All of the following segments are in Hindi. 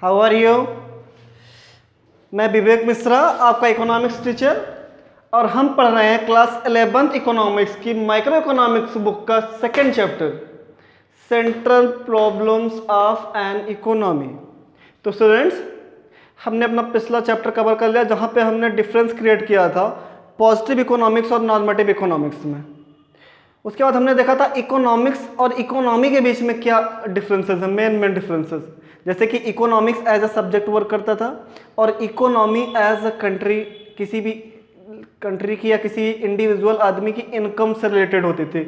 How are you? मैं विवेक मिश्रा, आपका इकोनॉमिक्स टीचर, और हम पढ़ रहे हैं क्लास 11th इकोनॉमिक्स की माइक्रो इकोनॉमिक्स बुक का second chapter, central problems of an economy. तो स्टूडेंट्स, हमने अपना पिछला चैप्टर कवर कर लिया जहाँ पे हमने डिफरेंस क्रिएट किया था पॉजिटिव इकोनॉमिक्स और नॉर्मेटिव इकोनॉमिक्स में। उसके बाद हमने देखा था इकोनॉमिक्स और इकोनॉमी के बीच में क्या डिफरेंसेस हैं, मेन डिफरेंसेस, जैसे कि economics as a subject work करता था और इकोनॉमी एज अ कंट्री, किसी भी कंट्री की या किसी इंडिविजुअल आदमी की इनकम से रिलेटेड होती थी,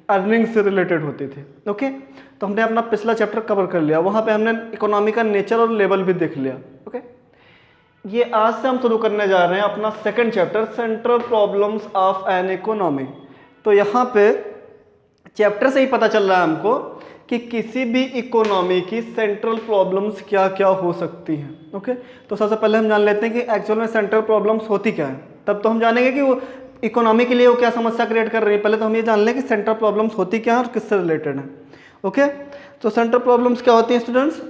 अर्निंग से रिलेटेड होती थी। ओके, तो हमने अपना पिछला चैप्टर कवर कर लिया, वहाँ पे हमने इकोनॉमी का नेचर और लेवल भी देख लिया। ओके, ये आज से हम शुरू करने जा रहे हैं अपना second chapter, central problems of an economy. तो यहाँ पे चैप्टर से ही पता चल रहा है हमको कि किसी भी इकोनॉमी की सेंट्रल प्रॉब्लम्स क्या क्या हो सकती हैं। ओके, तो सबसे पहले हम जान लेते हैं कि एक्चुअल में सेंट्रल प्रॉब्लम्स होती क्या है, तब तो हम जानेंगे कि वो इकोनॉमी के लिए वो क्या समस्या क्रिएट कर रही है। पहले तो हम ये जान लें कि सेंट्रल प्रॉब्लम्स होती क्या है और किससे रिलेटेड है। ओके, तो सेंट्रल प्रॉब्लम्स क्या होती हैं स्टूडेंट्स,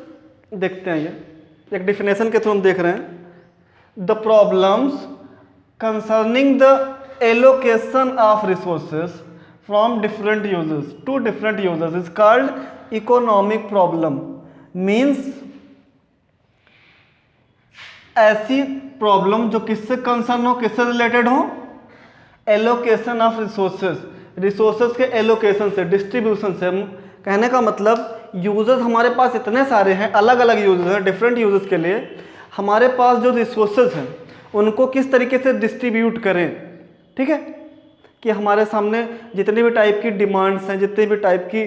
देखते हैं। ये एक डिफिनेशन के थ्रू हम देख रहे हैं। The problems concerning the allocation of resources from different users to different users is called economic problem। means ऐसी प्रॉब्लम जो किससे कंसर्न हो, किससे रिलेटेड हो, एलोकेशन ऑफ रिसोर्सेज, रिसोर्सेज के एलोकेशन से, डिस्ट्रीब्यूशन से। कहने का मतलब यूजर्स हमारे पास इतने सारे हैं, अलग अलग यूजर्स हैं, डिफरेंट यूजर्स के लिए हमारे पास जो रिसोर्सेज हैं उनको किस तरीके से डिस्ट्रीब्यूट करें। ठीक है, कि हमारे सामने जितने भी टाइप की डिमांड्स हैं, जितने भी टाइप की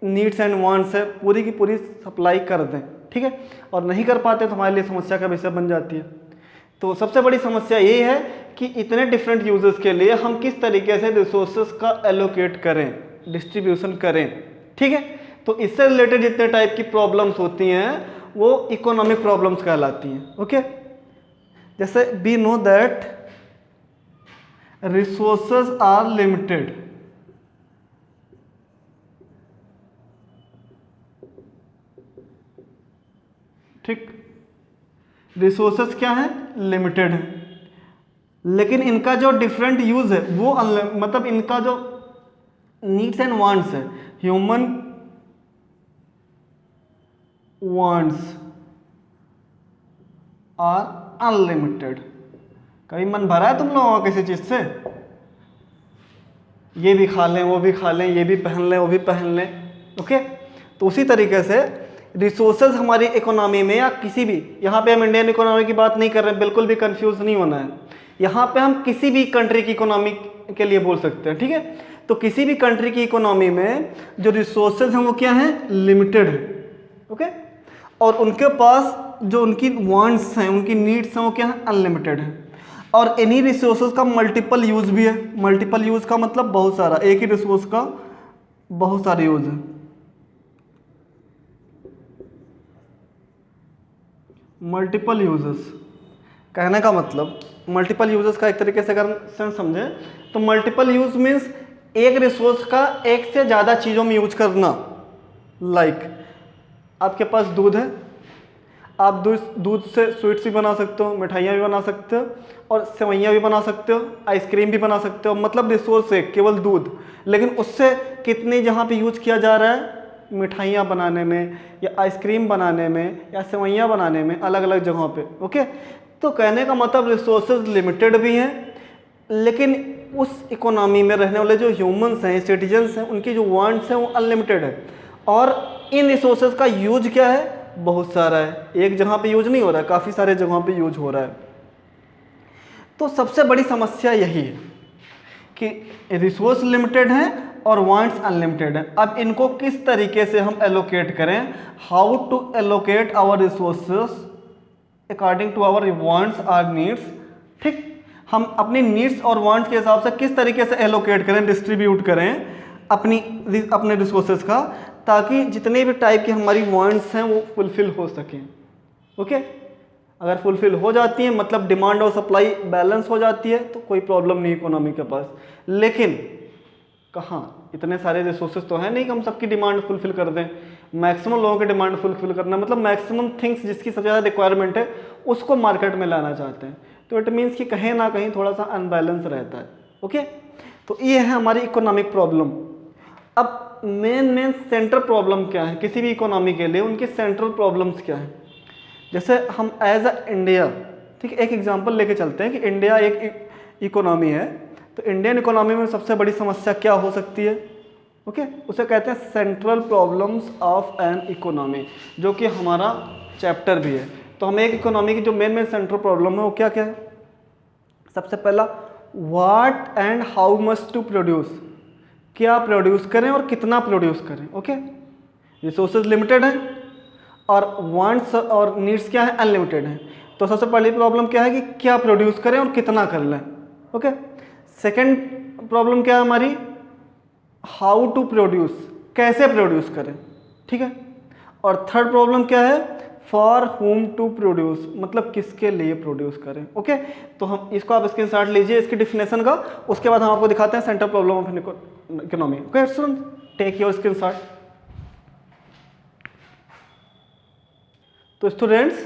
नीड्स एंड वांट्स है, पूरी की पूरी सप्लाई कर दें। ठीक है, और नहीं कर पाते तो हमारे लिए समस्या का विषय बन जाती है। तो सबसे बड़ी समस्या यही है कि इतने डिफरेंट यूजर्स के लिए हम किस तरीके से रिसोर्सेज का एलोकेट करें, डिस्ट्रीब्यूशन करें। ठीक है, तो इससे रिलेटेड जितने टाइप की प्रॉब्लम्स होती हैं वो इकोनॉमिक प्रॉब्लम्स कहलाती हैं। ओके, जैसे we know that resources are limited। ठीक, रिसोर्सेज क्या है, लिमिटेड है, लेकिन इनका जो डिफरेंट यूज है वो मतलब इनका जो नीड्स एंड वांट्स है, ह्यूमन वांट्स आर अनलिमिटेड। कभी मन भरा है तुम लोगों का किसी चीज से, ये भी खा लें, वो भी खा लें, ये भी पहन लें, वो भी पहन लें। ओके, तो उसी तरीके से रिसोर्सेज हमारी इकोनॉमी में या किसी भी, यहाँ पे हम इंडियन इकोनॉमी की बात नहीं कर रहे हैं, बिल्कुल भी कंफ्यूज नहीं होना है। यहाँ पे हम किसी भी कंट्री की इकोनॉमी के लिए बोल सकते हैं। ठीक है, तो किसी भी कंट्री की इकोनॉमी में जो रिसोर्सेज हैं वो क्या है, लिमिटेड है। ओके, और उनके पास जो उनकी वांट्स हैं, उनकी नीड्स हैं वो क्या है, अनलिमिटेड है। और इन्हीं रिसोर्सेज का मल्टीपल यूज भी है। मल्टीपल यूज का मतलब बहुत सारा, एक ही रिसोर्स का बहुत सारे यूज है। मल्टीपल यूजेस कहने का मतलब, मल्टीपल यूजेस का एक तरीके से अगर सेंस समझे तो मल्टीपल यूज मीन्स एक रिसोर्स का एक से ज़्यादा चीज़ों में यूज करना। लाइक आपके पास दूध है, आप दूध से स्वीट्स भी बना सकते हो, मिठाइयाँ भी बना सकते हो, और सेवइयाँ भी बना सकते हो, आइसक्रीम भी बना सकते हो। मतलब रिसोर्स है केवल दूध, लेकिन उससे कितनी जहाँ पे यूज किया जा रहा है, मिठाइयाँ बनाने में या आइसक्रीम बनाने में या सेवइयाँ बनाने में, अलग अलग जगहों पे। ओके, तो कहने का मतलब रिसोर्सेज लिमिटेड भी हैं, लेकिन उस इकोनॉमी में रहने वाले जो ह्यूमंस हैं, सिटीजन्स हैं, उनकी जो वांट्स हैं वो अनलिमिटेड है। और इन रिसोर्सेज का यूज क्या है, बहुत सारा है, एक जगह पे यूज नहीं हो रहा है, काफ़ी सारे जगहों पे यूज हो रहा है। तो सबसे बड़ी समस्या यही है कि रिसोर्स लिमिटेड हैं और वांट्स अनलिमिटेड हैं। अब इनको किस तरीके से हम एलोकेट करें, how to allocate our resources according to our wants or needs. ठीक, हम अपनी नीड्स और वांट्स के हिसाब से किस तरीके से एलोकेट करें, डिस्ट्रीब्यूट करें अपने रिसोर्सेज का, ताकि जितने भी टाइप की हमारी वांट्स हैं वो फुलफिल हो सकें। ओके, अगर फुलफिल हो जाती हैं मतलब डिमांड और सप्लाई बैलेंस हो जाती है तो कोई प्रॉब्लम नहीं इकोनॉमी के पास। लेकिन कहाँ, इतने सारे रिसोर्सेज तो हैं नहीं कि हम सबकी डिमांड फुलफिल कर दें। मैक्सिमम लोगों की डिमांड फुलफिल करना, मतलब मैक्सिमम थिंग्स जिसकी सबसे ज़्यादा रिक्वायरमेंट है उसको मार्केट में लाना चाहते हैं। तो इट मीन्स कि कहीं ना कहीं थोड़ा सा अनबैलेंस रहता है। ओके, तो ये है हमारी इकोनॉमिक प्रॉब्लम। अब मेन सेंट्रल प्रॉब्लम क्या है किसी भी इकोनॉमी के लिए, उनकी सेंट्रल प्रॉब्लम्स क्या है। जैसे हम एज अ इंडिया, ठीक है, एक एग्जांपल लेके चलते हैं कि इंडिया एक इकोनॉमी है, तो इंडियन इकोनॉमी में सबसे बड़ी समस्या क्या हो सकती है। ओके, उसे कहते हैं central problems of an economy, जो कि हमारा चैप्टर भी है। तो हमें एक इकोनॉमी की जो मेन सेंट्रल प्रॉब्लम है वो क्या क्या है। सबसे पहला, what and how much to produce, क्या प्रोड्यूस करें और कितना प्रोड्यूस करें। ओके, रिसोर्सेज लिमिटेड हैं और वांट्स और नीड्स क्या है, अनलिमिटेड हैं। तो सबसे पहली प्रॉब्लम क्या है कि क्या प्रोड्यूस करें और कितना कर लें। ओके, सेकंड प्रॉब्लम क्या है हमारी, हाउ टू प्रोड्यूस, कैसे प्रोड्यूस करें, ठीक है। और थर्ड प्रॉब्लम क्या है, फॉर होम टू प्रोड्यूस, मतलब किसके लिए प्रोड्यूस करें। ओके, तो हम इसको आप स्क्रीनशॉट लीजिए इसकी डिफिनेशन का, उसके बाद हम आपको दिखाते हैं central problem of economy. Okay student, take your screenshot. तो स्टूडेंट्स,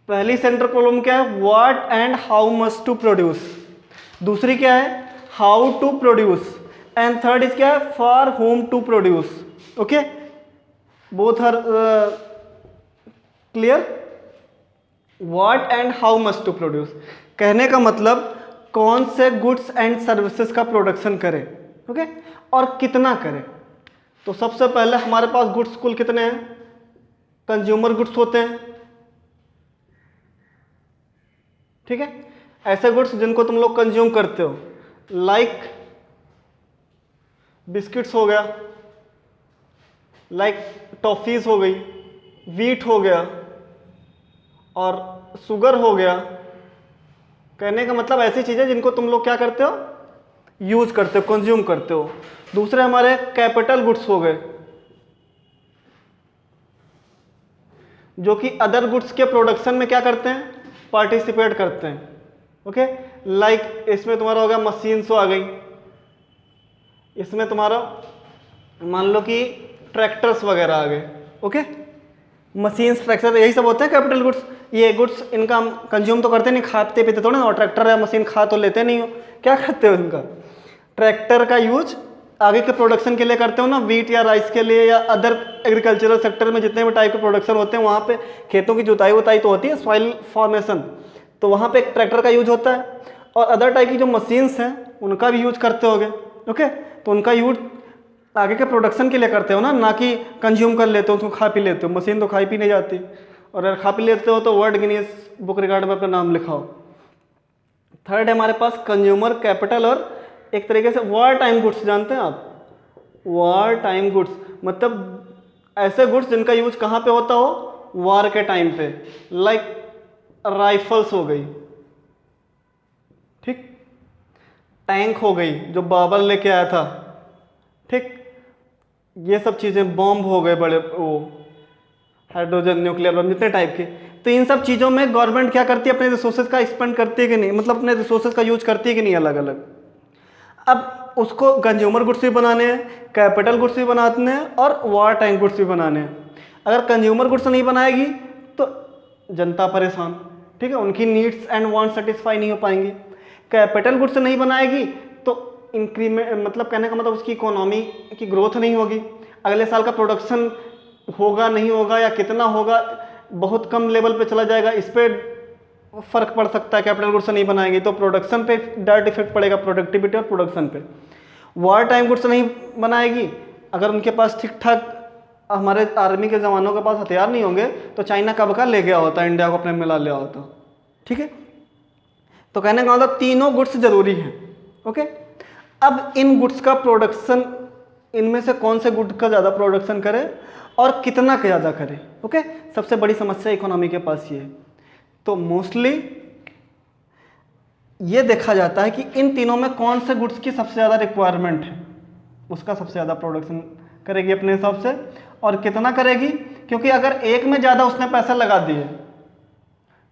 पहली सेंट्रल प्रॉब्लम क्या है, what and how much to produce. दूसरी क्या है, how to produce. And third is क्या है, for whom to produce. Okay, both are clear. What and how much to produce कहने का मतलब कौन से गुड्स एंड सर्विसेज का प्रोडक्शन करें, ओके, और कितना करें। तो सबसे पहले हमारे पास गुड्स कुल कितने हैं, कंज्यूमर गुड्स होते हैं, ठीक है, ऐसे गुड्स जिनको तुम लोग कंज्यूम करते हो, लाइक बिस्किट्स हो गया, लाइक टॉफीज हो गई, वीट हो गया और शुगर हो गया। कहने का मतलब ऐसी चीजें जिनको तुम लोग क्या करते हो, यूज करते हो, कंज्यूम करते हो। दूसरे हमारे कैपिटल गुड्स हो गए, जो कि अदर गुड्स के प्रोडक्शन में क्या करते हैं, पार्टिसिपेट करते हैं। ओके, लाइक इसमें तुम्हारा हो गया मशीन्स आ गई, इसमें तुम्हारा मान लो कि ट्रैक्टर्स वगैरह आ गए। ओके, मशीन्स, ट्रैक्टर, यही सब होते हैं कैपिटल गुड्स। ये गुड्स इनका हम कंज्यूम तो करते नहीं, खाते पीते थोड़े ना, और ट्रैक्टर या मशीन खा तो लेते नहीं हो, क्या करते हो इनका, ट्रैक्टर का यूज आगे के प्रोडक्शन के लिए करते हो ना, वीट या राइस के लिए या अदर एग्रीकल्चरल सेक्टर में जितने भी टाइप के प्रोडक्शन होते हैं वहाँ पे खेतों की जुताई उताई तो होती है, सॉइल फॉर्मेशन, तो वहाँ पे एक ट्रैक्टर का यूज होता है। और अदर टाइप की जो मशीन्स हैं उनका भी यूज करते होगे। ओके, तो उनका यूज आगे के प्रोडक्शन के लिए करते हो ना कि कंज्यूम कर लेते हो, उसको खा पी लेते हो। मशीन तो खाई पी नहीं जाती, और अगर खा पी लेते हो तो वर्ल्ड गिनीज बुक रिकॉर्ड में अपना नाम लिखाओ। थर्ड है हमारे पास कंज्यूमर कैपिटल और एक तरीके से वॉर टाइम गुड्स, जानते हैं आप, वॉर टाइम गुड्स मतलब ऐसे गुड्स जिनका यूज कहाँ पे होता हो, वॉर के टाइम पे, लाइक राइफल्स हो गई, ठीक, टैंक हो गई जो बाबर लेके आया था, ठीक, ये सब चीज़ें, बॉम्ब हो गए बड़े, वो हाइड्रोजन, न्यूक्लियर बम, जितने टाइप के। तो इन सब चीज़ों में गवर्नमेंट क्या करती है, अपने रिसोर्सेज का एक्सपेंड करती है कि नहीं, मतलब अपने रिसोर्सेज का यूज करती है कि नहीं अलग अलग। अब उसको कंज्यूमर गुड्स भी बनाने हैं, कैपिटल गुड्स भी बनाने हैं और वॉर टाइम गुड्स भी बनाने हैं। अगर कंज्यूमर गुड्स नहीं बनाएगी तो जनता परेशान, ठीक है, उनकी नीड्स एंड वांट सेटिस्फाई नहीं हो पाएंगी। कैपिटल गुड्स नहीं बनाएगी तो इंक्रीमेंट, मतलब कहने का मतलब उसकी इकोनॉमी की ग्रोथ नहीं होगी, अगले साल का प्रोडक्शन होगा नहीं होगा या कितना होगा, बहुत कम लेवल पे चला जाएगा, इस पर फर्क पड़ सकता है। कैपिटल गुड्स नहीं बनाएंगे तो प्रोडक्शन पे डायरेक्ट इफेक्ट पड़ेगा, प्रोडक्टिविटी और प्रोडक्शन पे। वॉर टाइम गुड्स नहीं बनाएगी, अगर उनके पास ठीक ठाक, हमारे आर्मी के जवानों के पास हथियार नहीं होंगे तो चाइना कब का ले गया होता, इंडिया को अपने मिला लिया होता, ठीक है। तो कहने का मतलब तीनों गुड्स जरूरी हैं। ओके, अब इन गुड्स का प्रोडक्शन, इनमें से कौन से गुड का ज़्यादा प्रोडक्शन करे और कितना का ज़्यादा करे। ओके, सबसे बड़ी समस्या इकोनॉमी के पास ये है। तो मोस्टली ये देखा जाता है कि इन तीनों में कौन से गुड्स की सबसे ज़्यादा रिक्वायरमेंट है, उसका सबसे ज़्यादा प्रोडक्शन करेगी अपने हिसाब से, और कितना करेगी, क्योंकि अगर एक में ज़्यादा उसने पैसा लगा दिए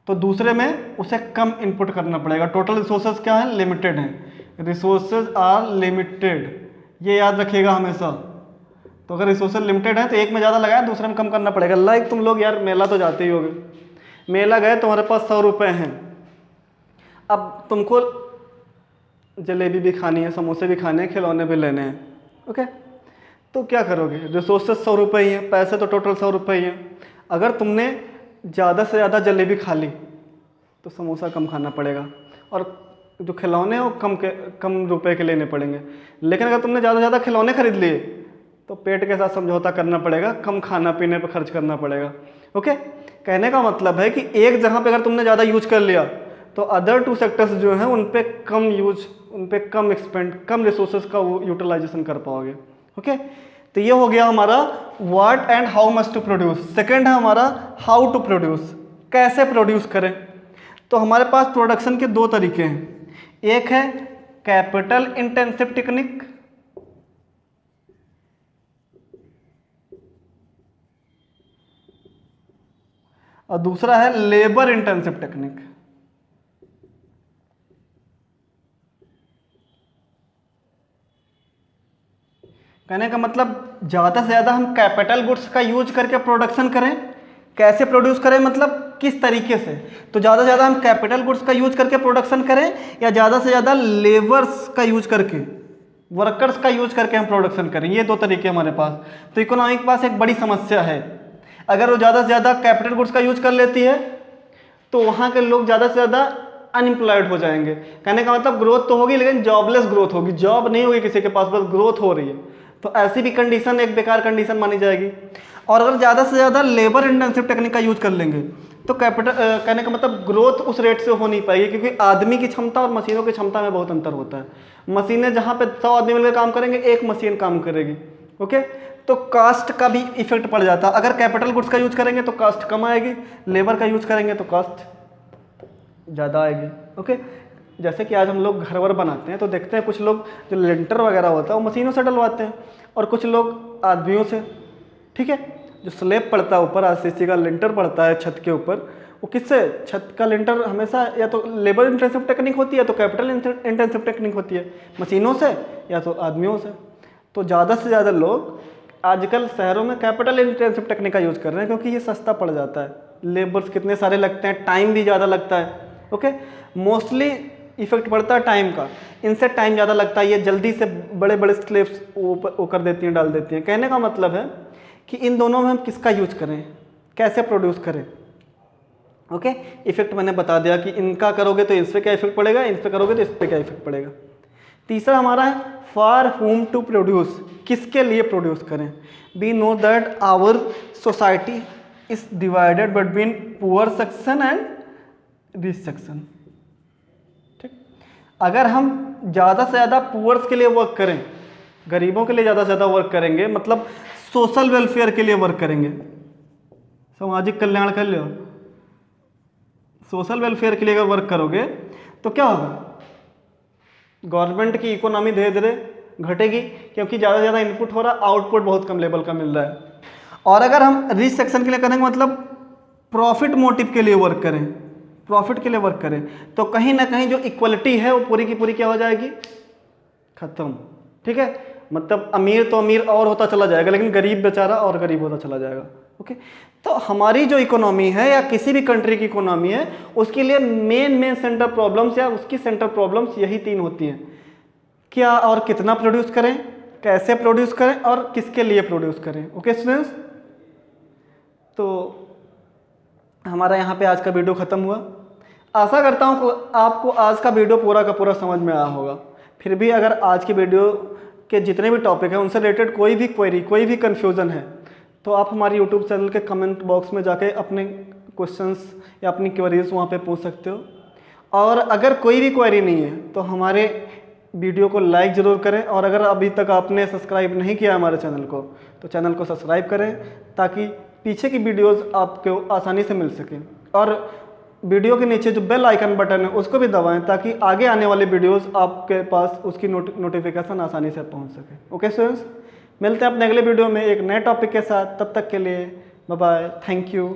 तो दूसरे में उसे कम इनपुट करना पड़ेगा। टोटल रिसोर्सेज क्या है, लिमिटेड हैं, रिसोर्सेज आर लिमिटेड, ये याद रखिएगा हमेशा। तो अगर रिसोर्सेज लिमिटेड है तो एक में ज़्यादा लगाया, दूसरे में कम करना पड़ेगा। लाइक तुम लोग यार मेला तो जाते ही होगे, मेला गए तुम्हारे पास 100 रुपये हैं, अब तुमको जलेबी भी खानी है, समोसे भी खाने हैं, खिलौने भी लेने हैं, ओके। तो क्या करोगे, रिसोर्सेज 100 रुपये ही हैं, पैसे तो टोटल 100 रुपये ही हैं। अगर तुमने ज़्यादा से ज़्यादा जलेबी खा ली तो समोसा कम खाना पड़ेगा, और जो खिलौने हैं वो कम रुपए के लेने पड़ेंगे। लेकिन अगर तुमने ज़्यादा से ज़्यादा खिलौने खरीद लिए तो पेट के साथ समझौता करना पड़ेगा, कम खाना पीने पर खर्च करना पड़ेगा, ओके। कहने का मतलब है कि एक जगह पे अगर तुमने ज़्यादा यूज कर लिया तो अदर 2 सेक्टर्स जो हैं उन पे कम यूज, उन पे कम एक्सपेंड, कम रिसोर्सेज का वो यूटिलाइजेशन कर पाओगे, ओके। तो ये हो गया हमारा what and how much to produce. Second है हमारा हाउ टू प्रोड्यूस, कैसे प्रोड्यूस करें। तो हमारे पास प्रोडक्शन के 2 तरीके हैं, एक है कैपिटल इंटेंसिव टेक्निक, और दूसरा है लेबर इंटेंसिव टेक्निक। कहने का मतलब ज़्यादा से ज़्यादा हम कैपिटल गुड्स का यूज करके प्रोडक्शन करें। कैसे प्रोड्यूस करें मतलब किस तरीके से, तो ज़्यादा से ज़्यादा हम कैपिटल गुड्स का यूज करके प्रोडक्शन करें या ज़्यादा से ज़्यादा लेबर्स का यूज करके, वर्कर्स का यूज करके हम प्रोडक्शन करें। ये 2 तरीके हमारे पास। तो इकोनॉमी के पास एक बड़ी समस्या है, अगर वो ज़्यादा से ज़्यादा कैपिटल गुड्स का यूज कर लेती है तो वहाँ के लोग ज़्यादा से ज़्यादा अनएम्प्लॉयड हो जाएंगे। कहने का मतलब ग्रोथ तो होगी लेकिन जॉबलेस ग्रोथ होगी, जॉब नहीं होगी किसी के पास, बस ग्रोथ हो रही है। तो ऐसी भी कंडीशन एक बेकार कंडीशन मानी जाएगी। और अगर ज़्यादा से ज़्यादा लेबर इंटेंसिव टेक्निक का यूज कर लेंगे तो कैपिटल, कहने का मतलब ग्रोथ उस रेट से हो नहीं पाएगी, क्योंकि आदमी की क्षमता और मशीनों की क्षमता में बहुत अंतर होता है। मशीनें जहाँ पे 100 आदमी मिलकर काम करेंगे, एक मशीन काम करेगी, ओके। तो कास्ट का भी इफेक्ट पड़ जाता है। अगर कैपिटल गुड्स का यूज करेंगे तो कास्ट कम आएगी, लेबर का यूज करेंगे तो कास्ट ज़्यादा आएगी, ओके। जैसे कि आज हम लोग घर वर बनाते हैं तो देखते हैं कुछ लोग जो लिंटर वगैरह होता है वो मशीनों से डलवाते हैं, और कुछ लोग आदमियों से, ठीक है। जो स्लेब पड़ता है ऊपर, आरसीसी का लिंटर पड़ता है छत के ऊपर, वो किससे, छत का लिंटर हमेशा या तो लेबर इंटेंसिव टेक्निक होती है या तो कैपिटल इंटेंसिव टेक्निक होती है, मशीनों से या तो आदमियों से। तो ज़्यादा से ज़्यादा लोग आजकल शहरों में कैपिटल इंटेंसिव टेक्निक का यूज़ कर रहे हैं, क्योंकि ये सस्ता पड़ जाता है, लेबर्स कितने सारे लगते हैं, टाइम भी ज़्यादा लगता है, ओके। मोस्टली इफेक्ट पड़ता है टाइम का, इनसे टाइम ज़्यादा लगता है, ये जल्दी से बड़े बड़े स्लेब्स वो कर देती हैं, डाल देती हैं। कहने का मतलब है कि इन दोनों में हम किसका यूज करें, कैसे प्रोड्यूस करें, ओके। इफेक्ट मैंने बता दिया कि इनका करोगे तो इस पर क्या इफेक्ट पड़ेगा, इन पर करोगे तो इस पर क्या इफेक्ट पड़ेगा। तीसरा हमारा है फॉर हुम टू प्रोड्यूस, किसके लिए प्रोड्यूस करें। We know that our society is divided between poor section and rich section, ठीक। अगर हम ज़्यादा से ज़्यादा पुअर्स के लिए वर्क करें, गरीबों के लिए ज़्यादा से ज़्यादा वर्क करेंगे, मतलब सोशल वेलफेयर के लिए वर्क करेंगे, सामाजिक कल्याण के लिए, सोशल वेलफेयर के लिए अगर वर्क करोगे तो क्या होगा, गवर्नमेंट की इकोनॉमी धीरे धीरे घटेगी, क्योंकि ज़्यादा से ज़्यादा इनपुट हो रहा है, आउटपुट बहुत कम लेवल का मिल रहा है। और अगर हम रिच सेक्शन के लिए करेंगे, मतलब प्रॉफिट मोटिव के लिए वर्क करें, प्रॉफिट के लिए वर्क करें, तो कहीं ना कहीं जो इक्वलिटी है वो पूरी की पूरी क्या हो जाएगी, खत्म, ठीक है। मतलब अमीर तो अमीर और होता चला जाएगा, लेकिन गरीब बेचारा और गरीब होता चला जाएगा, ओके। तो हमारी जो इकोनॉमी है या किसी भी कंट्री की इकोनॉमी है, उसके लिए मेन सेंटर प्रॉब्लम्स या उसकी सेंटर प्रॉब्लम्स यही 3 होती हैं, क्या और कितना प्रोड्यूस करें, कैसे प्रोड्यूस करें और किसके लिए प्रोड्यूस करें, ओके स्टूडेंट्स। तो हमारा यहाँ पे आज का वीडियो ख़त्म हुआ। आशा करता हूँ कि आपको आज का वीडियो पूरा का पूरा समझ में आया होगा। फिर भी अगर आज की वीडियो के जितने भी टॉपिक हैं उनसे रिलेटेड कोई भी क्वेरी, कोई भी कन्फ्यूज़न है, तो आप हमारे यूट्यूब चैनल के कमेंट बॉक्स में जाके अपने क्वेश्चंस या अपनी क्वेरीज वहाँ पे पूछ सकते हो। और अगर कोई भी क्वेरी नहीं है तो हमारे वीडियो को लाइक ज़रूर करें, और अगर अभी तक आपने सब्सक्राइब नहीं किया हमारे चैनल को तो चैनल को सब्सक्राइब करें, ताकि पीछे की वीडियोज़ आपको आसानी से मिल सकें। और वीडियो के नीचे जो बेल आइकन बटन है उसको भी दबाएं, ताकि आगे आने वाले वीडियोज़ आपके पास उसकी नोटिफिकेशन आसानी से पहुँच सके। ओके स्टूडेंट्स, मिलते हैं अपने अगले वीडियो में एक नए टॉपिक के साथ। तब तक के लिए बाय बाय, थैंक यू।